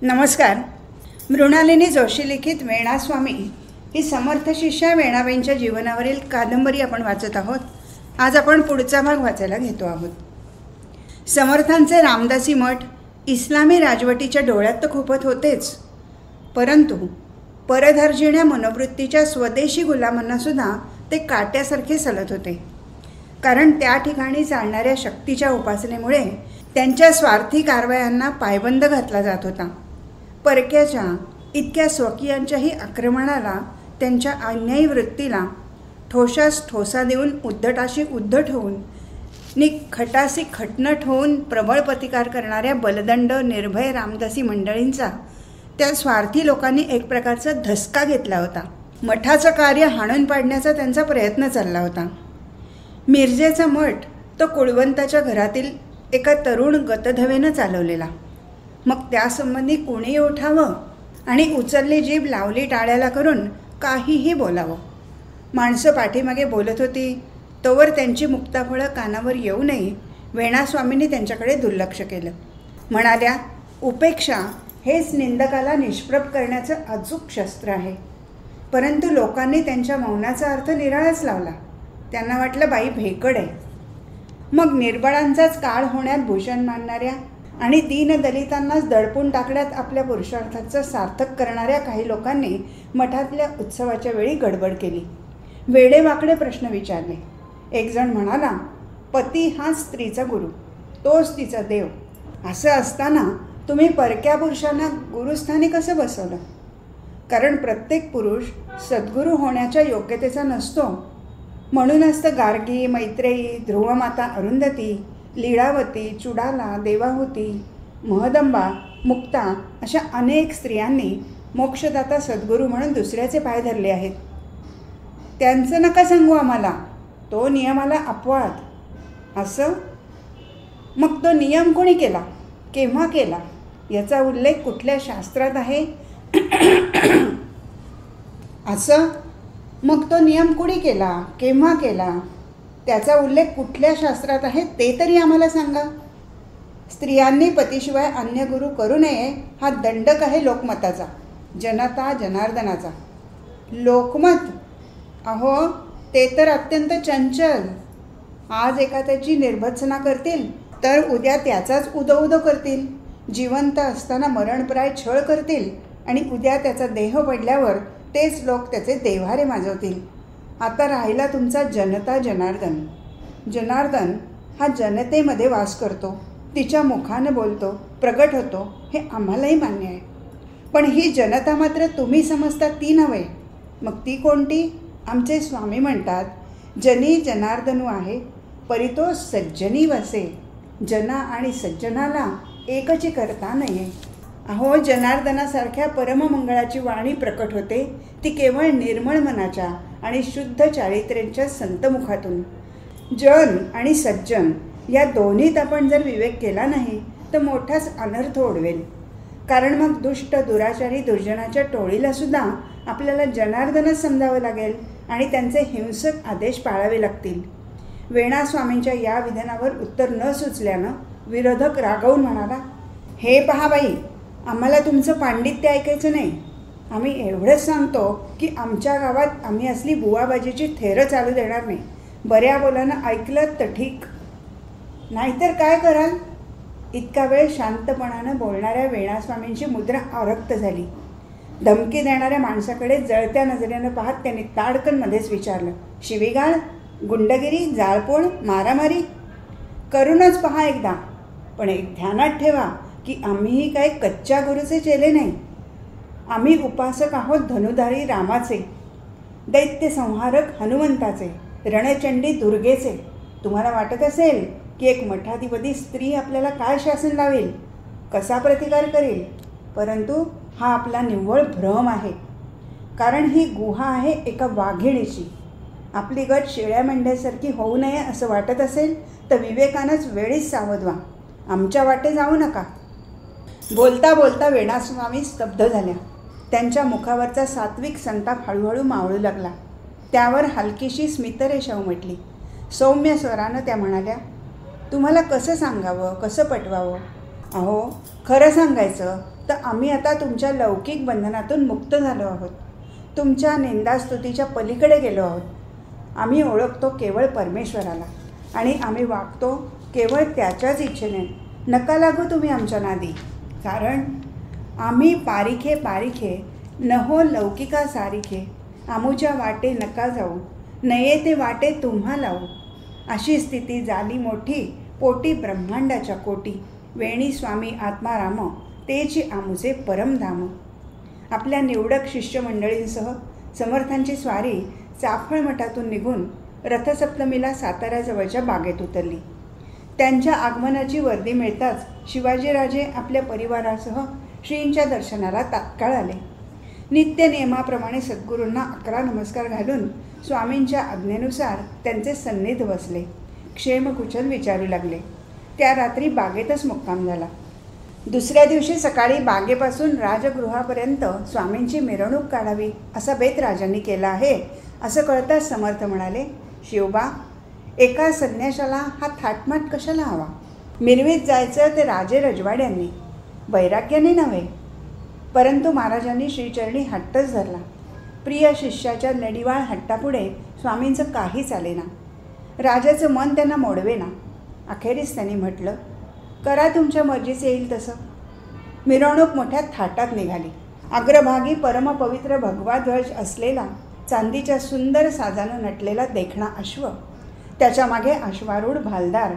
नमस्कार. मृणालिनी जोशी लिखित वेणास्वामी ही समर्थ शिष्या वेणाबाईंच्या जीवनावरील कादंबरी आपण वाचत आहोत. आज आपण पुढचा भाग वाचायला घेतो आहोत. समर्थांचे रामदासी मठ इस्लामी राजवटीच्या डोळ्यात तर खुपत होतेच, परंतु परधार्जिण्या मनोवृत्तीच्या स्वदेशी गुलामांनासुद्धा ते काट्यासारखे सलत होते. कारण त्या ठिकाणी चालणाऱ्या शक्तीच्या उपासनेमुळे त्यांच्या स्वार्थी कारवायांना पायबंद घातला जात होता. परक्याच्या इतक्या स्वकीयांच्याही आक्रमणाला, त्यांच्या अन्यायी वृत्तीला ठोशास ठोसा देऊन उद्धटाशी उद्धट होऊन खटासी खटनट होऊन प्रबळ प्रतिकार करणाऱ्या बलदंड निर्भय रामदासी मंडळींचा त्या स्वार्थी लोकांनी एक प्रकारचा धसका घेतला होता. मठाचं कार्य हाणून पाडण्याचा त्यांचा प्रयत्न चालला होता. मिरजेचा मठ तो कुळवंताच्या घरातील एका तरुण गतधवेनं चालवलेला. मग त्यासंबंधी कोणीही उठावं आणि उचलली जीभ लावली टाळ्याला करून काहीही बोलावं. माणसं पाठीमागे बोलत होती, तोवर त्यांची मुक्ताफळं कानावर येऊ नये वेणास्वामींनी त्यांच्याकडे दुर्लक्ष केलं. म्हणाल्या, उपेक्षा हेच निंदकाला निष्प्रभ करण्याचं अचूक शस्त्र आहे. परंतु लोकांनी त्यांच्या मौनाचा अर्थ निराळाच लावला. त्यांना वाटलं बाई भेकड आहे. मग निर्बळांचाच काळ होण्यात भूषण मानणाऱ्या आणि दीनदलितांनाच दडपून टाकण्यात आपल्या पुरुषार्थाचं सार्थक करणाऱ्या काही लोकांनी मठातल्या उत्सवाच्या वेळी गडबड केली. वेडेवाकडे प्रश्न विचारले. एक जण म्हणाला, पती हाच स्त्रीचा गुरु, तोच तिचा देव. असं असताना तुम्ही परक्या पुरुषांना गुरुस्थानी कसं बसवलं? कारण प्रत्येक पुरुष सद्गुरू होण्याच्या योग्यतेचा नसतो. म्हणूनच तर गार्गी, मैत्रेयी, ध्रुवमाता अरुंधती, लीळावती, चुडाला, देवाहुती, महदंबा, मुक्ता अशा अनेक स्त्रियांनी मोक्षदाता सद्गुरू म्हणून दुसऱ्याचे पाय धरले आहेत. त्यांचं नका सांगू आम्हाला, तो नियमाला अपवाद. असं मग तो नियम कोणी केला, केव्हा केला, याचा उल्लेख कुठल्या शास्त्रात आहे? असं मग तो नियम कुणी केला, केव्हा केला, त्याचा उल्लेख कुठल्या शास्त्रात आहे ते तरी आम्हाला सांगा. स्त्रियांनी पतीशिवाय अन्य गुरु करू नये हा दंडक आहे लोकमताचा, जनता जनार्दनाचा. लोकमत? अहो, ते तर अत्यंत चंचल. आज एका त्याची निर्भत्सना करतील तर उद्या त्याचाच उदो उदो करतील. जिवंत असताना मरणप्राय छळ करतील आणि उद्या त्याचा देह पडल्यावर तेच लोक त्याचे देव्हारे माजवतील. आता राहिला तुमचा जनता जनार्दन. जनार्दन हा जनतेमध्ये वास करतो, तिच्या मुखानं बोलतो, प्रगट होतो, हे आम्हालाही मान्य आहे. पण ही जनता मात्र तुम्ही समजता ती नव्हे. मग ती कोणती? आमचे स्वामी म्हणतात, जनी जनार्दनू आहे परितो सज्जनी वसे. जना आणि सज्जनाला एकची करता नये. अहो, जनार्दनासारख्या परममंगळाची वाणी प्रकट होते ती केवळ निर्मळ मनाच्या आणि शुद्ध चारित्र्यांच्या संतमुखातून. जन आणि सज्जन या दोन्हीत आपण जर विवेक केला नाही तर मोठाच अनर्थ ओढवेल. कारण मग दुष्ट दुराचारी दुर्जनाच्या टोळीलासुद्धा आपल्याला जनार्दनच समजावं लागेल आणि त्यांचे हिंसक आदेश पाळावे लागतील. वेणास्वामींच्या या विधानावर उत्तर न सुचल्यानं विरोधक रागावून म्हणाला, हे पहा बाई, आम्हाला तुमचं पांडित्य ऐकायचं नाही. आम्ही एवढंच सांगतो की आमच्या गावात आम्ही असली बुवाबाजीची थेरं चालू देणार नाही. बऱ्या बोलानं ऐकलं तर ठीक, नाहीतर काय कराल? इतका वेळ शांतपणानं बोलणाऱ्या वेणास्वामींची मुद्रा आरक्त झाली. धमकी देणाऱ्या माणसाकडे जळत्या नजरेनं पाहत त्यांनी ताडकन मध्येच विचारलं, शिवीगाळ, गुंडगिरी, जाळपोळ, मारामारी? करूनच पहा एकदा. पण एक ध्यानात ठेवा की आम्हीही काही कच्च्या गुरुचे चेले नाही. आम्ही उपासक आहोत धनुधारी रामाचे, दैत्य संहारक हनुमंताचे, रणचंडी दुर्गेचे. तुम्हाला वाटत असेल की एक मठाधिपती स्त्री आपल्याला काय शासन लावेल, कसा प्रतिकार करेल? परंतु हा आपला निव्वळ भ्रम आहे. कारण ही गुहा आहे एका वाघिणीची. आपली गट शेळ्या मेंढ्यासारखी होऊ नये असं वाटत असेल तर विवेकानंच वेळीच सावध व्हा. आमच्या वाटे जाऊ नका. बोलता बोलता वेणास्वामी स्तब्ध झाल्या. त्यांच्या मुखावरचा सात्विक संताप हळूहळू मावळू लागला. त्यावर हलकीशी स्मितरेषा उमटली. सौम्य स्वरानं त्या म्हणाल्या, तुम्हाला कसं सांगावं, कसं पटवावं? अहो, खरं सांगायचं तर आम्ही आता तुमच्या लौकिक बंधनातून मुक्त झालो आहोत. तुमच्या निंदास्तुतीच्या पलीकडे गेलो आहोत. आम्ही ओळखतो केवळ परमेश्वराला आणि आम्ही वागतो केवळ त्याच्याच इच्छेने. नका लागू तुम्ही आमच्या नादी, कारण आम्ही पारिखे नहो लौकिका सारिखे. आमुच्या वाटे नका जाऊ, नये ते वाटे तुम्हा लावू. अशी स्थिती झाली मोठी, पोटी ब्रह्मांडाच्या कोटी. वेणी स्वामी आत्माराम, तेची आमुचे परमधाम. आपल्या निवडक शिष्यमंडळींसह समर्थांची स्वारी चाफळ मठातून निघून रथसप्तमीला साताऱ्याजवळच्या बागेत उतरली. त्यांच्या आगमनाची वर्दी मिळताच शिवाजीराजे आपल्या परिवारासह श्रींच्या दर्शनाला तात्काळ आले. नित्य नियमाप्रमाणे सद्गुरूंना 11 नमस्कार घालून स्वामींच्या आज्ञेनुसार त्यांचे सन्निध बसले. क्षेमकुशल विचारू लागले. त्या रात्री बागेतच मुक्काम झाला. दुसऱ्या दिवशी सकाळी बागेपासून राजगृहापर्यंत स्वामींची मिरवणूक काढावी असा बेत राजांनी केला आहे. असं कळताच समर्थ म्हणाले, शिवबा, एका संन्याशाला हा थाटमाट कशाला हवा? मिरवीत जायचं ते राजे रजवाड्यांनी, वैराग्याने नव्हे. परंतु महाराजांनी श्रीचरणी हट्टच धरला. प्रिय शिष्याच्या लढीवाळ हट्टापुढे स्वामींचं काही चालेना. राजाचं मन त्यांना मोडवेना. अखेरीस त्यांनी म्हटलं, करा तुमच्या मर्जीचे येईल तसं. मिरवणूक मोठ्या थाटात निघाली. अग्रभागी परमपवित्र भगवा ध्वज असलेला चांदीच्या सुंदर साजानं नटलेला देखणा अश्व, त्याच्या मागे अश्वारूढ भालदार,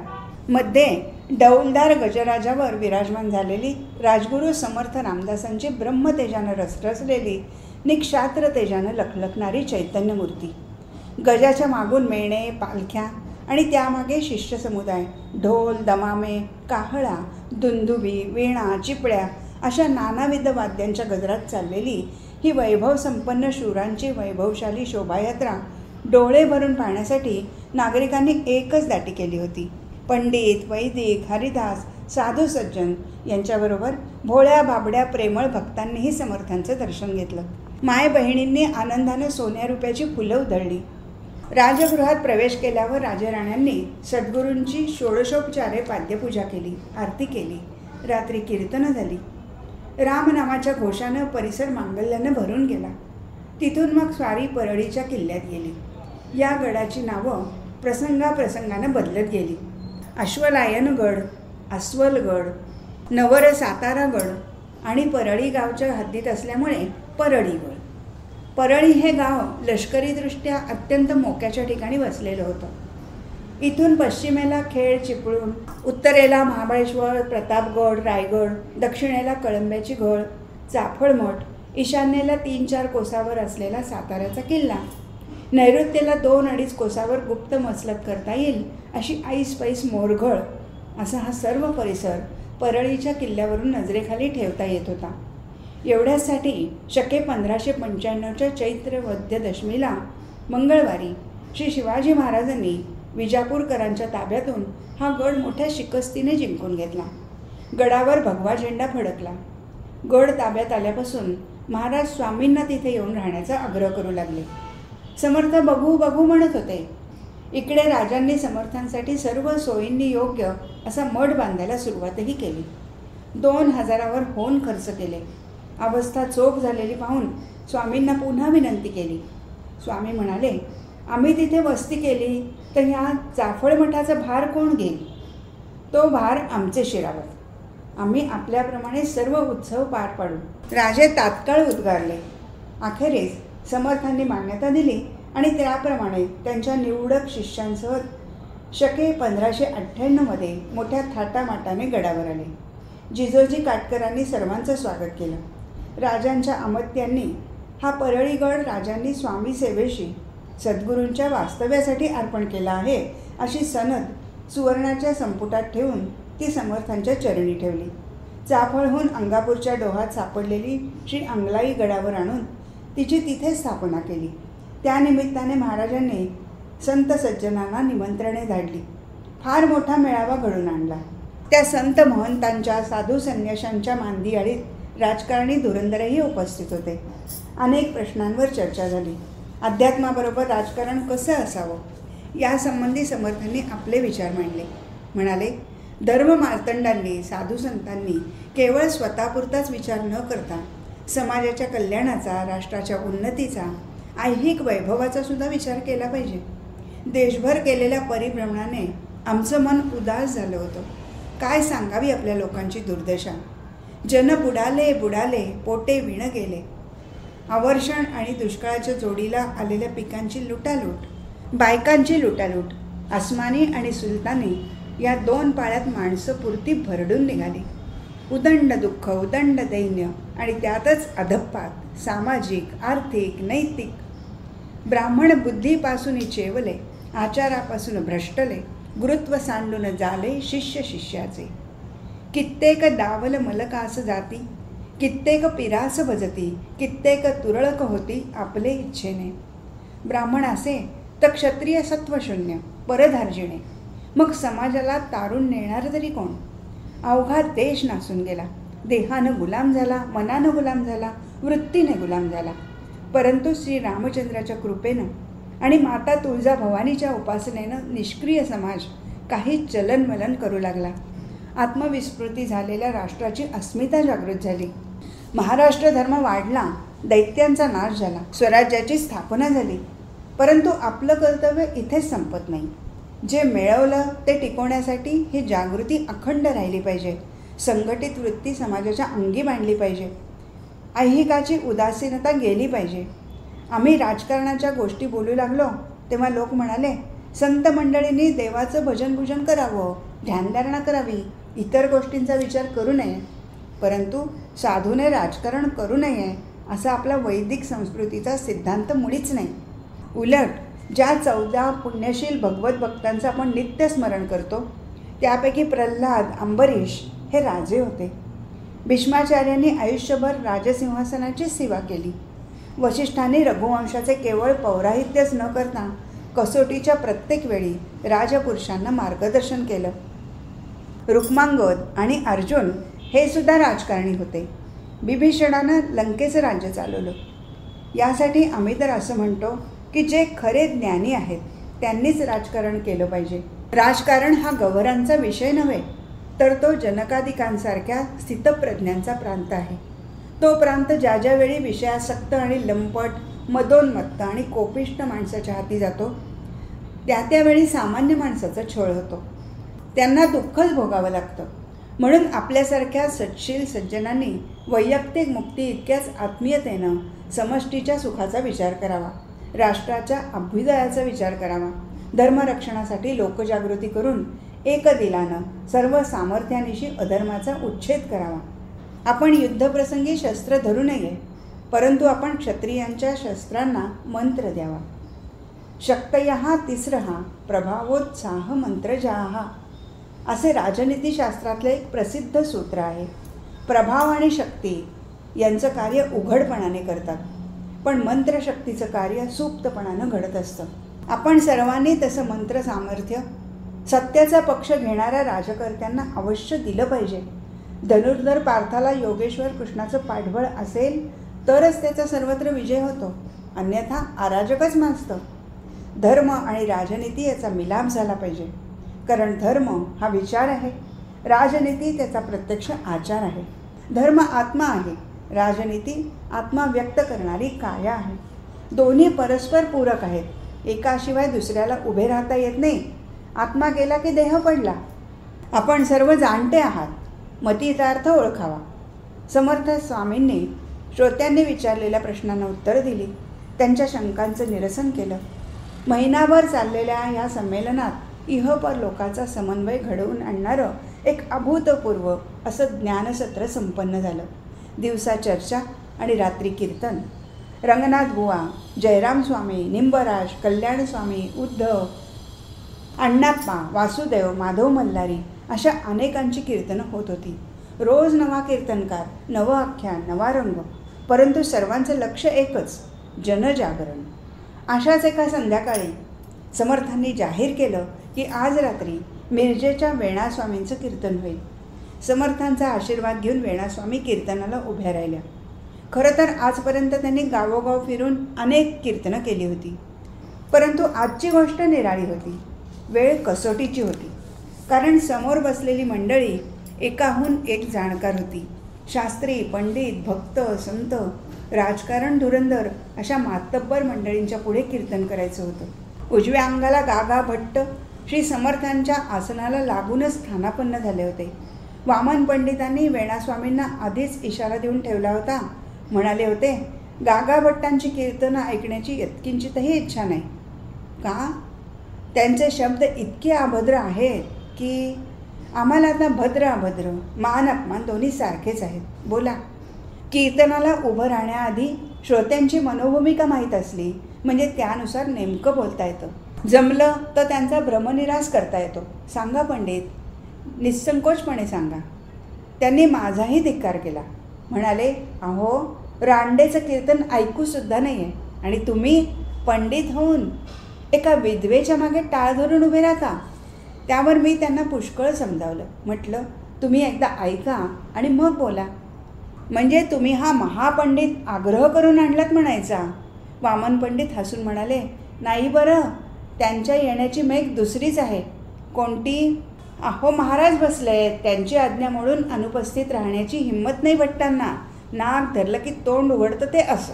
मध्ये डौलदार गजराजावर विराजमान झालेली राजगुरू समर्थ रामदासांची ब्रह्मतेजानं रसरसलेली निक्षात्र तेजानं लखलखणारी चैतन्यमूर्ती. गजाच्या मागून मेणे, पालख्या आणि त्यामागे शिष्य समुदाय, ढोल, दमामे, काहळा, दुंदुबी, वीणा, चिपळ्या अशा नानाविध वाद्यांच्या गजरात चाललेली ही वैभवसंपन्न शूरांची वैभवशाली शोभायात्रा डोळे भरून पाहण्यासाठी नागरिकांनी एकच दाटी केली होती. पंडित, वैदिक, हरिदास, साधू सज्जन यांच्याबरोबर भोळ्या बाबड्या प्रेमळ भक्तांनीही समर्थांचं दर्शन घेतलं. माय बहिणींनी आनंदानं सोन्या रुपयाची फुलं उधळली. राजगृहात प्रवेश केल्यावर राजराण्यांनी सद्गुरूंची षोडशोपचारे पाद्यपूजा केली, आरती केली. रात्री कीर्तनं झाली. रामनामाच्या घोषानं परिसर मांगल्यानं भरून गेला. तिथून मग स्वारी परळीच्या किल्ल्यात गेली. या गडाची नावं प्रसंगाप्रसंगानं बदलत गेली. अश्वलायनगड, अस्वलगड, नवर सातारागड आणि परळी गावच्या हद्दीत असल्यामुळे परळीगड. परळी हे गाव लष्करीदृष्ट्या अत्यंत मोक्याच्या ठिकाणी वसलेलं होतं. इथून पश्चिमेला खेड चिपळूण, उत्तरेला महाबळेश्वर, प्रतापगड, रायगड, दक्षिणेला कळंब्याची घळ, चाफळमठ, ईशान्येला 3-4 कोसावर असलेला साताऱ्याचा किल्ला, नैऋत्येला 2-2.5 कोसावर गुप्त मसलत करता येईल अशी ऐसपैस मोरघळ, असा हा सर्व परिसर परळीच्या किल्ल्यावरून नजरेखाली ठेवता येत होता. एवढ्यासाठी शके 1595च्या चैत्र वद्य दशमीला मंगळवारी श्री शिवाजी महाराजांनी विजापूरकरांच्या ताब्यातून हा गड मोठ्या शिकस्तीने जिंकून घेतला. गडावर भगवा झेंडा फडकला. गड ताब्यात आल्यापासून महाराज स्वामींना तिथे येऊन राहण्याचा आग्रह करू लागले. समर्थ बघू बघू म्हणत होते. इकडे राजांनी समर्थांसाठी सर्व सोयींनी योग्य असा मठ बांधायला सुरुवातही केली. 2000वर होऊन खर्च केले. अवस्था चोख झालेली पाहून स्वामींना पुन्हा विनंती केली. स्वामी म्हणाले, आम्ही तिथे वस्ती केली तर ह्या चाफळ मठाचा भार कोण घेईल? तो भार आमचे शिरावर. आम्ही आपल्याप्रमाणे सर्व उत्सव पार पाडू. राजे तात्काळ उद्गारले. अखेरीस समर्थांनी मान्यता दिली आणि त्याप्रमाणे त्यांच्या निवडक शिष्यांसह शके 1598मध्ये मोठ्या थाटामाटाने गडावर आले. जिजोजी काटकरांनी सर्वांचं स्वागत केलं. राजांच्या अमात्यांनी हा परळीगड राजांनी स्वामी सेवेशी सद्गुरूंच्या वास्तव्यासाठी अर्पण केला आहे अशी सनद सुवर्णाच्या संपुटात ठेवून ती समर्थांच्या चरणी ठेवली. चाफळहून अंगापूरच्या डोहात सापडलेली श्री अंगलाई गडावर आणून तिची तिथे स्थापना केली. त्यानिमित्ताने महाराजांनी संत सज्जनांना निमंत्रणे धाडली. फार मोठा मेळावा घडून आणला. त्या संत महंतांच्या, साधू संन्याशांच्या मांदियाळीत राजकारणी धुरंधरही उपस्थित होते. अनेक प्रश्नांवर चर्चा झाली. अध्यात्माबरोबर राजकारण कसं असावं यासंबंधी समर्थांनी आपले विचार मांडले. म्हणाले, धर्ममार्तंडांनी, साधू संतांनी केवळ स्वतःपुरताच विचार न करता समाजाच्या कल्याणाचा, राष्ट्राच्या उन्नतीचा, ऐहिक वैभवाचा सुद्धा विचार केला पाहिजे. देशभर केलेल्या परिभ्रमणाने आमचं मन उदास झालं होतं. काय सांगावी आपल्या लोकांची दुर्दशा. जन बुडाले बुडाले, पोटे विण गेले. अवर्षण आणि दुष्काळाच्या जोडीला आलेल्या पिकांची लुटालूट, बायकांची लुटालूट, आसमानी आणि सुलतानी या 2 पाळ्यात माणसं पुरती भरडून निघाली. उदंड दुःख, उदंड दैन्य आणि त्यातच अधप्पात, सामाजिक, आर्थिक, नैतिक. ब्राह्मण बुद्धीपासून चेवले, आचारापासून भ्रष्टले, गुरुत्व सांडून झाले शिष्य शिष्याचे. कित्येक दावल मलकास जाती, कित्येक पिरास भजती, कित्येक तुरळक होती आपले इच्छेने. ब्राह्मण असे तर क्षत्रिय सत्वशून्य, परधार्जिणे. मग समाजाला तारून नेणार तरी कोण. अवघा देश नासून गेला. देहानं गुलाम झाला, मनानं गुलाम झाला, वृत्तीने गुलाम झाला. परंतु श्री रामचंद्राच्या कृपेनं आणि माता तुळजाभवानीच्या उपासनेनं निष्क्रिय समाज काही चलनवलन करू लागला. आत्मविस्मृती झालेल्या राष्ट्राची अस्मिता जागृत झाली. महाराष्ट्र धर्म वाढला, दैत्यांचा नाश झाला, स्वराज्याची स्थापना झाली. परंतु आपलं कर्तव्य इथेच संपत नाही. जे मिळवलं ते टिकवण्यासाठी ही जागृती अखंड राहिली पाहिजे. संघटित वृत्ती समाजाच्या अंगी बांधली पाहिजे. ऐहिकाची उदासीनता गेली पाहिजे. आम्ही राजकारणाच्या गोष्टी बोलू लागलो तेव्हा लोक म्हणाले, संत मंडळींनी देवाचं भजनपूजन करावं, ध्यानधारणा करावी, इतर गोष्टींचा विचार करू नये. परंतु साधूने राजकारण करू नये असा आपला वैदिक संस्कृतीचा सिद्धांत मुळीच नाही. उलट ज्या 14 पुण्यशील भगवत भक्तांचं आपण नित्य स्मरण करतो त्यापैकी प्रल्हाद, अंबरीश हे राजे होते. भीष्माचार्यांनी आयुष्यभर राजसिंहासनाची सेवा केली. वशिष्ठांनी रघुवंशाचे केवळ पौराहित्यच न करता कसोटीच्या प्रत्येक वेळी राजपुरुषांना मार्गदर्शन केलं. रुक्मांगद आणि अर्जुन हे सुद्धा राजकारणी होते. बिभीषणानं लंकेचं राज्य चालवलं. यासाठी आम्ही तर असं म्हणतो की जे खरे ज्ञानी आहेत त्यांनीच राजकारण केलं पाहिजे. राजकारण हा गव्हरांचा विषय नव्हे, तर तो जनकाधिकांसारख्या स्थितप्रज्ञांचा प्रांत आहे. तो प्रांत ज्या ज्यावेळी विषयासक्त आणि लंपट, मदोन्मत्त आणि कोपिष्ट माणसाच्या हाती जातो त्यावेळी सामान्य माणसाचा छळ होतो. त्यांना दुःखच भोगावं लागतं. म्हणून आपल्यासारख्या सज्जशील सज्जनांनी वैयक्तिक मुक्ती इतक्याच आत्मीयतेनं समष्टीच्या सुखाचा विचार करावा, राष्ट्राच्या अभ्युदयाचा विचार करावा, धर्मरक्षणासाठी लोकजागृती करून एकदिलानं सर्व सामर्थ्यानिशी अधर्माचा उच्छेद करावा. आपण युद्धप्रसंगी शस्त्र धरू नये, परंतु आपण क्षत्रियांच्या शस्त्रांना मंत्र द्यावा. शक्तयः तिस्रः प्रभावोत्साह मंत्रजाः असे राजनीतीशास्त्रातले एक प्रसिद्ध सूत्र आहे. प्रभाव आणि शक्ती यांचं कार्य उघडपणाने करतात, पण मंत्रशक्तीचं कार्य सुप्तपणानं घडत असतं. आपण सर्वांनी तसं मंत्र सामर्थ्य सत्याचा पक्ष घेणाऱ्या राजकर्त्यांना अवश्य दिलं पाहिजे. धनुर्धर पार्थाला योगेश्वर कृष्णाचं पाठबळ असेल तरच त्याचा सर्वत्र विजय होतो, अन्यथा अराजकच माजतं. धर्म आणि राजनीती याचा मिलाप झाला पाहिजे, कारण धर्म हा विचार आहे, राजनीती त्याचा प्रत्यक्ष आचार आहे. धर्म आत्मा आहे, राजनीती आत्मा व्यक्त करणारी काया आहे. दोन्ही परस्पर पूरक आहेत. एकाशिवाय दुसऱ्याला उभे राहता येत नाही. आत्मा गेला की देह पडला. आपण सर्व जाणते आहात, मतितार्थ ओळखावा. समर्थ स्वामींनी श्रोत्यांनी विचारलेल्या प्रश्नांना उत्तरं दिली, त्यांच्या शंकांचं निरसन केलं. महिनाभर चाललेल्या या संमेलनात इहपर लोकाचा समन्वय घडवून आणणारं एक अभूतपूर्व असं ज्ञानसत्र संपन्न झालं. दिवसा चर्चा आणि रात्री कीर्तन. रंगनाथ बुवा, जयराम स्वामी, निंबराज, कल्याणस्वामी, उद्धव, अण्णाप्पा, वासुदेव, माधव मल्हारी अशा अनेकांची कीर्तनं होत होती. रोज नवा कीर्तनकार, नवं आख्यान, नवा रंग, परंतु सर्वांचं लक्ष एकच, जनजागरण. अशाच एका संध्याकाळी समर्थांनी जाहीर केलं की आज रात्री मिरजेच्या वेणास्वामींचं कीर्तन होईल. समर्थांचा आशीर्वाद घेऊन वेणास्वामी कीर्तनाला उभ्या राहिल्या. खरं तर आजपर्यंत त्यांनी गावोगाव फिरून अनेक कीर्तनं केली होती, परंतु आजची गोष्ट निराळी होती. वेळ कसोटीची होती. कारण समोर बसलेली मंडळी एकाहून एक जाणकार होती. शास्त्री, पंडित, भक्त, संत, राजकारण धुरंधर अशा मातब्बर मंडळींच्या पुढे कीर्तन करायचं होतं. उजव्या अंगाला गागा भट्ट श्री समर्थांच्या आसनाला लागूनच स्थानापन्न झाले होते. वामन पंडितांनी वेणास्वामींना आधीच इशारा देऊन ठेवला होता. म्हणाले होते, गागा भट्टांची कीर्तनं ऐकण्याची यत्किंचितही इच्छा नाही. का? त्यांचे शब्द इतके अभद्र आहेत की आम्हाला आता भद्र अभद्र मान अपमान दोन्ही सारखेच आहेत. बोला. कीर्तनाला उभं राहण्याआधी श्रोत्यांची मनोभूमिका माहीत असली म्हणजे त्यानुसार नेमकं बोलता येतं. जमलं तर त्यांचा भ्रमनिरास करता येतो. सांगा पंडित, निस्संकोचपणे सांगा. त्यांनी माझाही धिक्कार केला. म्हणाले, अहो, रांडेचं कीर्तन ऐकूसुद्धा नाही आहे आणि तुम्ही पंडित होऊन एका विधवेच्या मागे टाळ धरून उभे राहता. त्यावर मी त्यांना पुष्कळ समजावलं. म्हटलं, तुम्ही एकदा ऐका आणि मग बोला. म्हणजे तुम्ही हा महापंडित आग्रह करून आणलात म्हणायचा. वामन पंडित हसून म्हणाले, नाही बरं, त्यांच्या येण्याची मेघ दुसरीच आहे. कोणती? अहो, महाराज बसले, त्यांची आज्ञा म्हणून अनुपस्थित राहण्याची हिंमत नाही भट्टांना. नाक धरलं की तोंड उघडतं ते असं.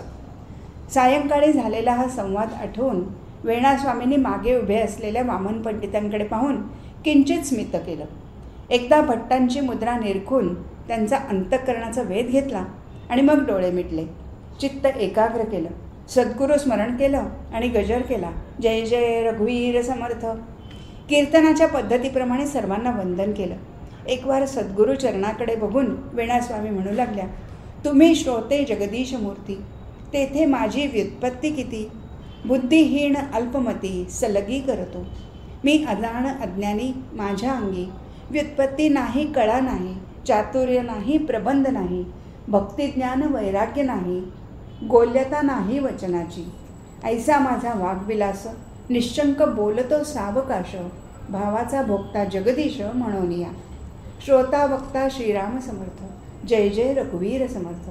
सायंकाळी झालेला हा संवाद आठवून वेणास्वामींनी मागे उभे असलेल्या वामन पंडितांकडे पाहून किंचित स्मित केलं. एकदा भट्टांची मुद्रा निरखून त्यांचा अंतःकरणाचा वेध घेतला आणि मग डोळे मिटले. चित्त एकाग्र केलं, सद्गुरू स्मरण केलं आणि गजर केला, जय जय रघुवीर समर्थ. कीर्तनाच्या पद्धतीप्रमाणे सर्वांना वंदन केलं. एक वार सद्गुरू चरणाकडे बघून वेणास्वामी म्हणू लागल्या, तुम्ही श्रोते जगदीश मूर्ती, तेथे माझी व्युत्पत्ती किती. बुद्धिहीन अल्पमती सलगी करतो. मी अजाण अज्ञानी माझ्या अंगी. व्युत्पत्ती नाही, कळा नाही, चातुर्य नाही, प्रबंध नाही, भक्तिज्ञान वैराग्य नाही, गोल्यता नाही वचनाची. ऐसा माझा वाग्विलास, निश्चंक बोलतो सावकाश, भावाचा भोगता जगदीश म्हणून या. श्रोता वक्ता श्रीराम समर्थ, जय जय रघुवीर समर्थ.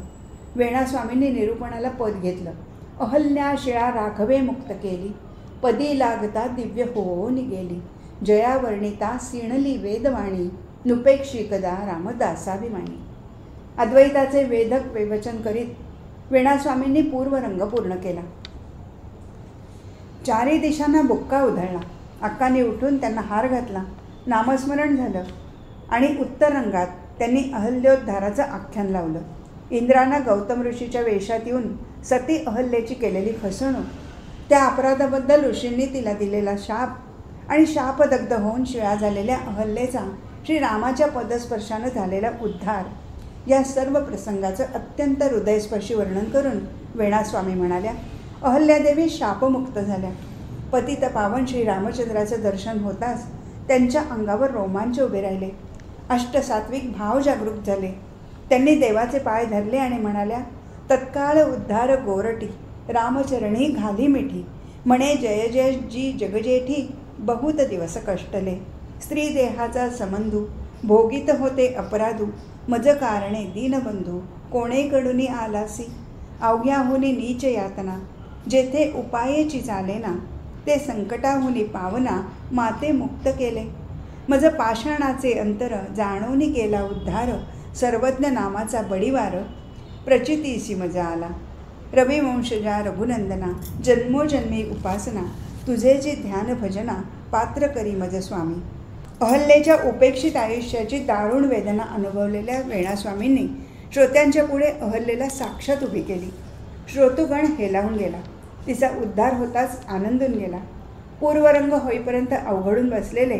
वेणास्वामींनी निरूपणाला पद घेतलं. अहल्या शिळा राघवे मुक्त केली, पदी लागता दिव्य होऊन गेली. जया वर्णिता सिणली वेदवाणी, नुपेक्षी कदा रामदासाभिमानी. अद्वैताचे वेदक विवचन करीत वेणास्वामींनी पूर्वरंग पूर्ण केला. चारी दिशांना बुक्का उधळला. अक्कांनी उठून त्यांना हार घातला. नामस्मरण झालं आणि उत्तर रंगात त्यांनी अहल्योद्धाराचं आख्यान लावलं. इंद्रानं गौतम ऋषीच्या वेशात येऊन सती अहल्येची केलेली फसवणूक, त्या अपराधाबद्दल ऋषींनी तिला दिलेला शाप आणि शापदग्ध होऊन शिळा झालेल्या अहल्येचा श्रीरामाच्या पदस्पर्शानं झालेला उद्धार, या सर्व प्रसंगाचं अत्यंत हृदयस्पर्शी वर्णन करून वेणास्वामी म्हणाल्या, अहल्यादेवी शापमुक्त झाल्या. पतित पावन श्रीरामचंद्राचं दर्शन होताच त्यांच्या अंगावर रोमांच उभे राहिले. अष्टसात्विक भाव जागृत झाले. त्यांनी देवाचे पाय धरले आणि म्हणाल्या, तत्काळ उद्धार गोरटी, रामचरणी घाली मिठी. म्हणे जय जय जी जगजेठी, बहुत दिवस कष्टले. स्त्री देहाचा समंधू, भोगीत होते अपराधू. मज कारणे दीनबंधू, कोणेकडूनी आलासी. अवघ्याहुनी नीच यातना, जेथे उपायेची चालेना. ते संकटाहुनी पावना, माते मुक्त केले. मज पाषाणाचे अंतर, जाणूनी केला उद्धार. सर्वज्ञ नामाचा बडीवार, प्रचितीसी मजा आला. रविवंशजा रघुनंदना, जन्मोजन्मी उपासना. तुझे जे ध्यान भजना, पात्र करी मज स्वामी. अहल्येच्या उपेक्षित आयुष्याची दारुण वेदना अनुभवलेल्या वेणास्वामींनी श्रोत्यांच्या पुढे अहल्येला साक्षात उभी केली. श्रोतृगण हेलावून गेला. तिचा उद्धार होताच आनंदून गेला. पूर्वरंग होईपर्यंत अवघडून बसलेले,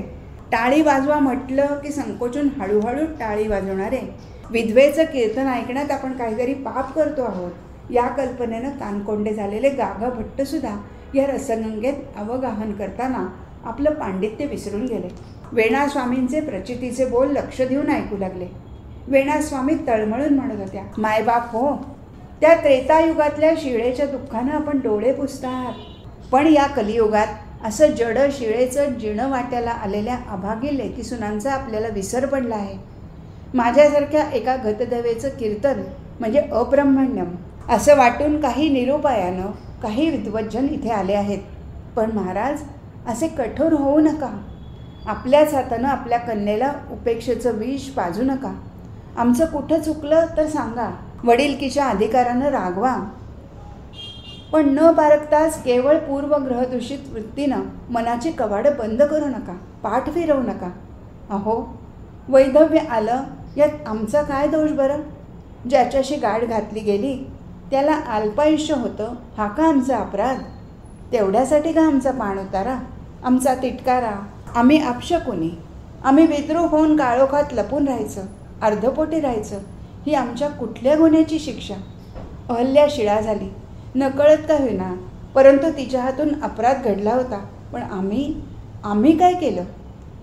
टाळी वाजवा म्हटलं की संकोचून हळूहळू टाळी वाजवणारे, विधवेचं कीर्तन ऐकण्यात आपण काहीतरी पाप करतो आहोत या कल्पनेनं कानकोंडे झालेले गागा भट्टसुद्धा या रसगंगेत अवगाहन करताना आपलं पांडित्य विसरून गेले. वेणास्वामींचे प्रचितीचे बोल लक्ष देऊन ऐकू लागले. वेणास्वामी तळमळून म्हणत होत्या, मायबाप हो, त्या त्रेतायुगातल्या शिळेच्या दुःखानं आपण डोळे पुसतात, पण या कलियुगात असं जड शिळेचं जिणं वाट्याला आलेल्या अभागी लेकीसुनांचा आपल्याला विसर पडला आहे. माझ्यासारख्या एका गतधवेचं कीर्तन म्हणजे अब्रह्मण्यम असं वाटून काही निरुपायानं काही विद्वज्जन इथे आले आहेत. पण महाराज, असे कठोर होऊ नका. आपल्याच हातानं आपल्या कन्येला उपेक्षेचं विष पाजू नका. आमचं कुठं चुकलं तर सांगा, वडिलकीच्या अधिकारानं रागवा, पण न बारकताच केवळ पूर्वग्रहदूषित वृत्तीनं मनाची कवाडं बंद करू नका, पाठ फिरवू नका. अहो, वैधव्य आलं यात आमचा काय दोष बरं? ज्याच्याशी गाठ घातली गेली त्याला अल्पायुष्य होतं, हा का आमचा अपराध? तेवढ्यासाठी का आमचा पाण उतारा, आमचा तिटकारा? आम्ही अपशकुनी, आम्ही विद्रूप होऊन काळोखात लपून राहायचं, अर्धपोटी राहायचं, ही आमच्या कुठल्या गुन्ह्याची शिक्षा? अहल्या शिळा झाली, नकळत का होईना, परंतु तिच्या हातून अपराध घडला होता. पण आम्ही काय केलं?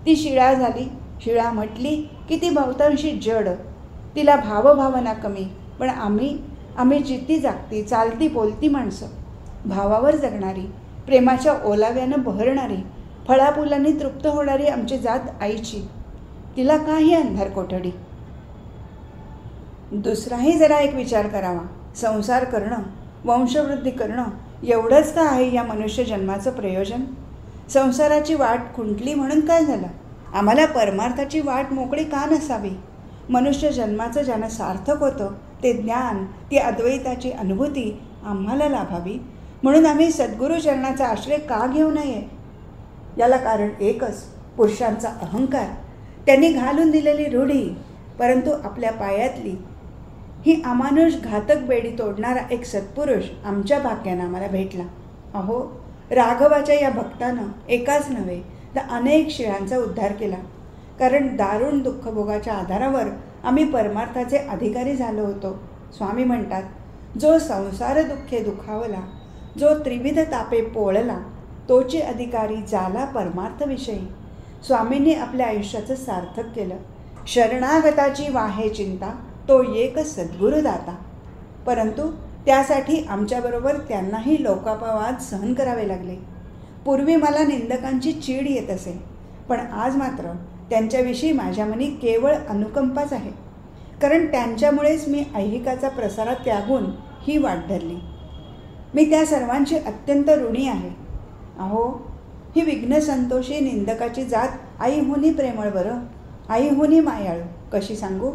ती शिळा झाली. शिळा म्हटली की ती बहुतांशी जड, तिला भावभावना कमी. पण आम्ही जिती जागती, चालती बोलती माणसं, भावावर जगणारी, प्रेमाच्या ओलाव्यानं बहरणारी, फळाफुलांनी तृप्त होणारी आमची जात आईची, तिला काही अंधार कोठडी? दुसराही जरा एक विचार करावा. संसार करणं, वंशवृद्धी करणं एवढंच का आहे या मनुष्य जन्माचं प्रयोजन? संसाराची वाट खुंटली म्हणून काय झालं? आम्हाला परमार्थाची वाट मोकळी का नसावी? मनुष्य जन्माचं ज्यानं सार्थक होतं ते ज्ञान, ती अद्वैताची अनुभूती आम्हाला लाभावी म्हणून आम्ही सद्गुरू चरणाचा आश्रय का घेऊ नये? याला कारण एकच, पुरुषांचा अहंकार, त्यांनी घालून दिलेली रूढी. परंतु आपल्या पायातली ही अमानुष घातक बेडी तोडणारा एक सत्पुरुष आमच्या भाग्यानं आम्हाला भेटला. अहो, राघवाच्या या भक्तानं एकाच नव्हे तर अनेक शिळांचा उद्धार केला. कारण दारुण दुःखभोगाच्या आधारावर आम्ही परमार्थाचे अधिकारी झालो होतो. स्वामी म्हणतात, जो संसार दुःखे दुखावला, जो त्रिविध तापे पोळला, तोचे अधिकारी झाला परमार्थविषयी. स्वामींनी आपल्या आयुष्याचं सार्थक केलं. शरणागताची वाहे चिंता, तो एक सद्गुरुदाता. परंतु त्यासाठी आमच्याबरोबर त्यांनाही लोकापवाद सहन करावे लागले. पूर्वी मला निंदकांची चीड येत असे, पण आज मात्र त्यांच्याविषयी माझ्या मनी केवळ अनुकंपाच आहे. कारण त्यांच्यामुळेच मी ऐहिकाचा प्रसारा त्यागून ही वाट धरली. मी त्या सर्वांची अत्यंत ऋणी आहे. अहो, ही विघ्नसंतोषी निंदकाची जात आईहुनी प्रेमळ बरं, आईहुनी मायाळू. कशी सांगू?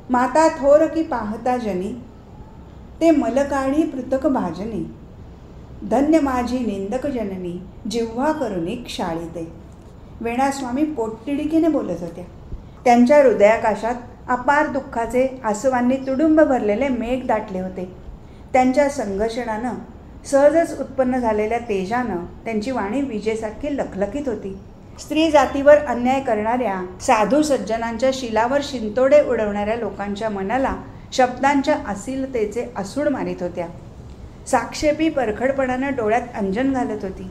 माता थोर की पाहता जनी, ते मलकाळी पृथक भाजनी. धन्य माझी निंदक जननी, जिव्हा करुनी क्षाळीते. वेणास्वामी पोटतिडकीने बोलत होत्या. त्यांच्या हृदयाकाशात अपार दुःखाचे आसवांनी तुडुंब भरलेले मेघ दाटले होते. त्यांच्या संघर्षणानं, सहजच उत्पन्न झालेल्या तेजानं त्यांची वाणी विजेसारखी लखलखीत होती. स्त्री जातीवर अन्याय करणाऱ्या साधू सज्जनांच्या शिलावर शिंतोडे उडवणाऱ्या लोकांच्या मनाला शब्दांच्या अश्लीलतेचे असूड मारित होत्या. साक्षेपी परखडपणानं डोळ्यात अंजन घालत होती.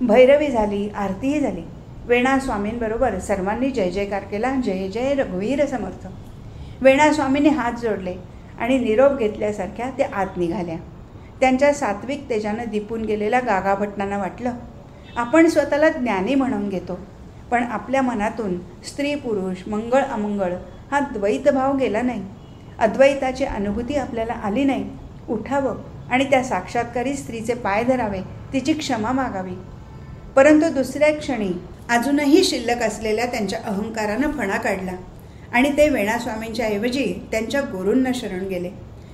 भैरवी झाली, आरतीही झाली. वेणास्वामींबरोबर सर्वांनी जय जयकार केला. जय जय रघुवीर समर्थ. वेणास्वामींनी हात जोडले आणि निरोप घेतल्यासारख्या त्या आत निघाल्या. त्यांच्या सात्विक तेजानं दिपून गेलेल्या गागाभट्टांना वाटलं, आपण स्वतःला ज्ञानी म्हणून घेतो, पण आपल्या मनातून स्त्री पुरुष, मंगळ अमंगळ हा द्वैतभाव गेला नाही. अद्वैताची अनुभूती आपल्याला आली नाही. उठावं आणि त्या साक्षात्कारी स्त्रीचे पाय धरावे, तिची क्षमा मागावी. परंतु दुसऱ्या क्षणी अजूनही शिल्लक असलेल्या त्यांच्या अहंकारानं फणा काढला आणि ते वेणास्वामींच्या ऐवजी त्यांच्या गुरूंना शरण गेले.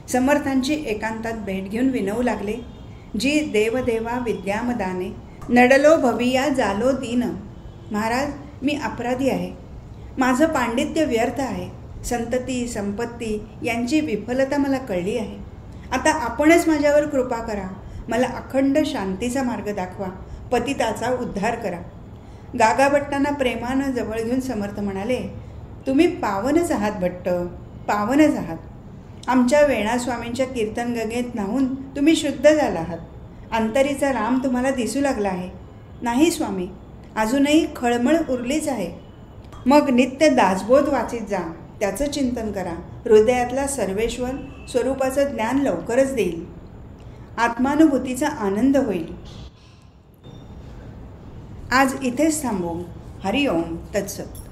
समर्थांची एकांतात भेट घेऊन विनवू लागले, जी देवदेवा विद्यामदाने, नडलो भविया जालो दीन. महाराज, मी अपराधी आहे. माझं पांडित्य व्यर्थ आहे. संतती संपत्ती यांची विफलता मला कळली आहे. आता आपणच माझ्यावर कृपा करा. मला अखंड शांतीचा मार्ग दाखवा. पतिताचा उद्धार करा. गागाभट्टांना प्रेमानं जवळ घेऊन समर्थ म्हणाले, तुम्ही पावनच आहात भट्ट, पावनच आहात. आमच्या वेणास्वामींच्या कीर्तनगंगेत न्हाऊन तुम्ही शुद्ध झाला आहात. अंतरीचा राम तुम्हाला दिसू लागला आहे. नाही स्वामी, अजूनही खळमळ उरलीच आहे. मग नित्य दासबोध वाचित जा, त्याचं चिंतन करा. हृदयातला सर्वेश्वर स्वरूपाचं ज्ञान लवकरच देईल. आत्मानुभूतीचा आनंद होईल. आज इथेच थांबू. हरिओम तत्सत.